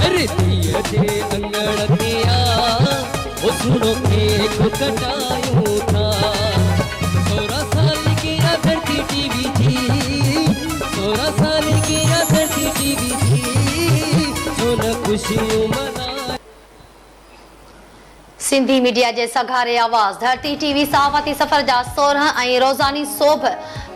अरे दिए जे अंगड़ दिया वो सुनो केक कटायूं था। 16 साल की धरती टीवी थी, 16 साल की धरती टीवी थी, जो न खुशियों मना। सिंधी मीडिया जे सघारे आवाज़ धरती टीवी सहाफ़ती सफ़र जा 16 ऐं रोज़ानी सोभ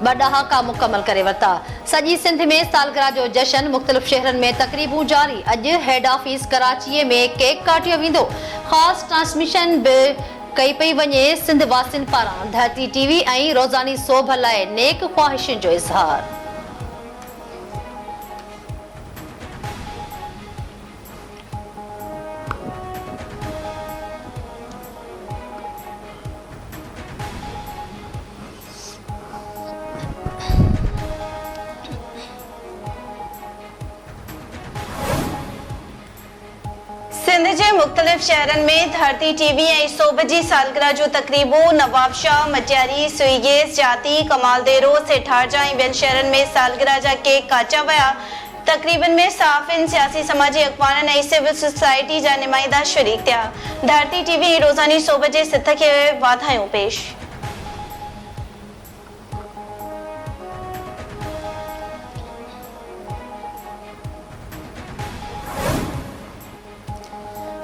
2 ॾहाका मुकमल करे वरिता। सॼी सिंध में सालगिरह जो जश्न, मुख़्तलिफ़ शहरनि में तक़रीबूं जारी। अॼु हेड ऑफिस कराचीअ में केक काटियो वेंदो। ख़ासि ट्रांसमिशन बि कई पई वञे। सिंध वासियुनि पारां धरती टीवी ऐं रोज़ानी सोभ लाइ नेक ख़्वाहिशुनि जो इज़हार। सिंध जे मुख़्तलिफ़ शहरनि में धरती टीवी ऐं सोभ जी सालगिरह जूं तक़रीबूं नवाबशाह, मटियारी, सुईगेस, जाती, कमालदेरो, सेठारजा ऐं ॿियनि शहरनि में सालगिरह जा केक काटिया विया। तक़रीबन में सहाफ़ियुनि, सियासी समाजी अॻवाननि ऐं सिविल सोसाइटी जा नुमाइंदा शरीक थिया। धरती टीवी ऐं रोज़ानी सोभ जे सिथ खे वाधायूं पेश।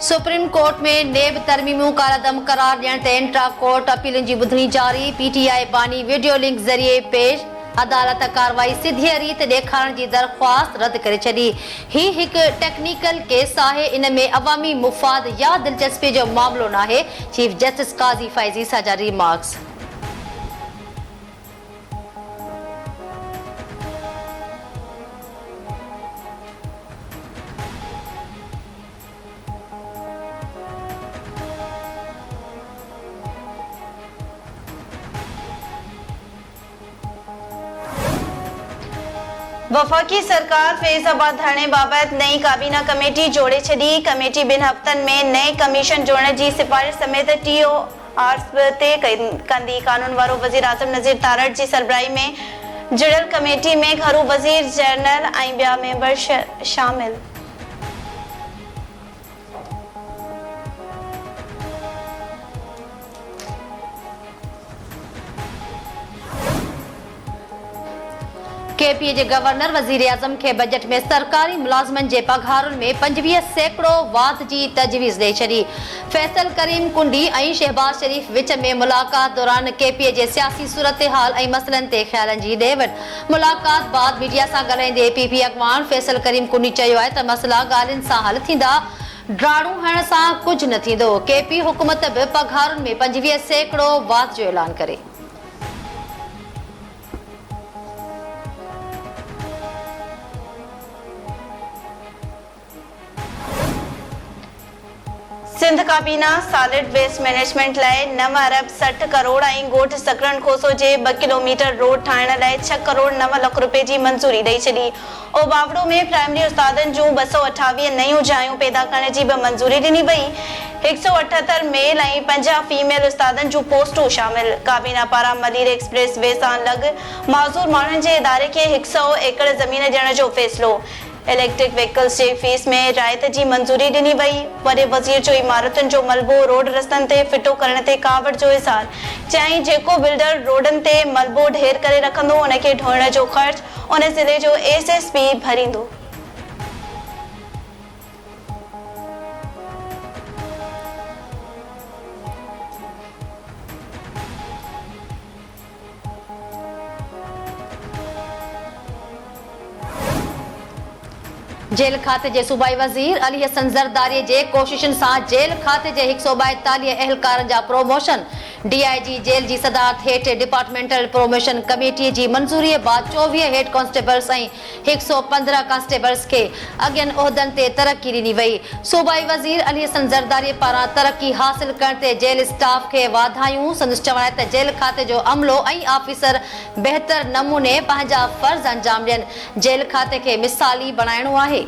सुप्रीम कोर्ट में नेब तरमीमूं कालादम करार ॾियण ते इंट्रा कोर्ट अपीलुनि जी ॿुधणी जारी। पीटीआई बानी वीडियो लिंक ज़रिए पेश। अदालत कार्रवाई सिधीअ रीत ॾेखारण जी दरख़्वास्त रद्द करे छॾी। ही हिकु टेक्निकल केस आहे, इन में अवामी मुफ़ाद या दिलचस्पी जो मामिलो नाहे। चीफ जस्टिस काज़ी फैज़ ईसा जा रिमार्क्स। वफ़ाक़ी सरकार फैज़ाबाद धरणे बाबति नई काबीना कमेटी जोड़े छॾी। कमेटी 2 हफ़्तनि में नए कमीशन जोड़ण जी सिफ़ारिश समेत TORs ते कंदी। कानून वारो वज़ीर आज़म नज़ीर तारड़ जी सरबराही में जुड़ियल कमेटी में घरू वज़ीर जनरल ऐं ॿिया मेंबर शामिल। केपीए जे गवर्नर वज़ीर आज़म खे बजट में सरकारी मुलाज़िमनि जे पघारुनि में 25% वाध जी तजवीज़ ॾेई छॾी। फैसल करीम कुंडी ऐं शहबाज शरीफ विच में मुलाक़ात दौरान केपीए जे सियासी सूरतहाल ऐं मसइलनि ते ख़्यालनि जी ॾे वठि। मुलाक़ात बाद मीडिया सां ॻाल्हाईंदे पीपी अॻवान फैसल करीम कुंडी चयो आहे त मसइला ॻाल्हियुनि सां हल थींदा, ड्राड़ू हणण सां कुझु न थींदो। केपी हुकूमत बि पघारुनि में 25% वाध जो ऐलान करे। सिंध काबीना सॉलिड वेस्ट मैनेजमेंट लाइ 9 अरब 60 करोड़ ऐं ॻोठ सकरन खोसो जे 2 किलोमीटर रोड ठाहिण लाइ 6 करोड़ 9 लख रुपए जी मंज़ूरी ॾेई छॾी। ओबावड़ो में प्राइमरी उस्तादनि जूं 228 नयूं जायूं पैदा करण जी बि मंज़ूरी ॾिनी वई। 178 मेल ऐं 50 फीमेल उस्तादनि जूं पोस्टूं शामिल। काबीना पारां मलीर एक्सप्रेस वे सां लॻ माज़ूर माण्हुनि जे इदारे खे 100 एकड़ ज़मीन ॾियण जो फ़ैसिलो। इलेक्ट्रिक व्हीकल्स जे फीस में रायत जी मंज़ूरी ॾिनी वई। वॾे वज़ीर जो इमारतुनि जो मलबो रोड रस्तनि ते फिटो करण ते कावड़ जो इज़हार। चयाईं जेको बिल्डर रोडनि ते मलबो ढेर करे रखंदो उनखे ढोइण जो ख़र्च उन ज़िले जो SSP भरींदो। जेल खाते जे सूबाई वज़ीर अली हसन ज़रदारी जे कोशिशुनि सां जेल खाते जे 142 अहलकारनि जा प्रोमोशन। DIG जेल जी सदारत हेठि डिपार्टमेंटल प्रोमोशन कमेटी जी मंज़ूरीअ बाद 24 हेड कांस्टेबल्स ऐं 115 कांस्टेबल्स खे अॻियनि उहिदनि ते तरक़ी ॾिनी वई। सूबाई वज़ीर अली हसन ज़रदारी पारां तरक़ी हासिल करण ते जेल स्टाफ खे वाधायूं। संदसि चवण आहे त जेल खाते जो अमलो ऐं ऑफिसर बहितर नमूने पंहिंजा फ़र्ज़ अंजाम ॾियनि। जेल खाते खे मिसाली बणाइणो आहे।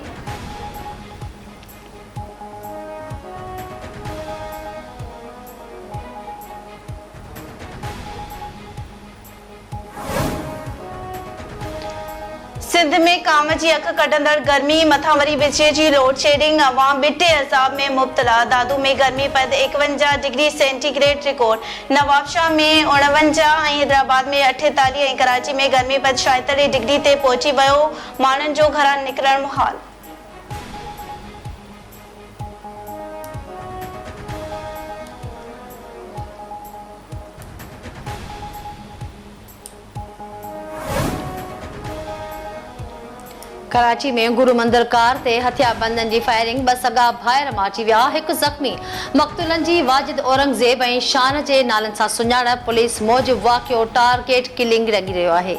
सिंध में काम जी अख कढंदड़ गर्मी मथां वरी बिजलीअ जी लोड शेडिंग अवाम बिटे अज़ाब में मुब्तला दादू में गर्मी पद 51 डिग्री सेंटीग्रेड रिकॉर्ड नवाबशाह में 49 ऐं हैदराबाद में 48 ऐं कराची में गर्मी पद 46 डिग्री ते पहुची वियो माण्हुनि जो घरां निकिरणु मुहाल। कराची में गुरु मंदिर कार ते हथियारबंदनि जी फायरिंग 2 सगा भाइर माची विया, 1 ज़ख़्मी। मक़तूलनि जी वाजिद औरंगज़ेब ऐं शान जे नालनि सां सुञाणप। पुलिस मूजिबि वाक़ियो टारगेट किलिंग लॻी रहियो आहे।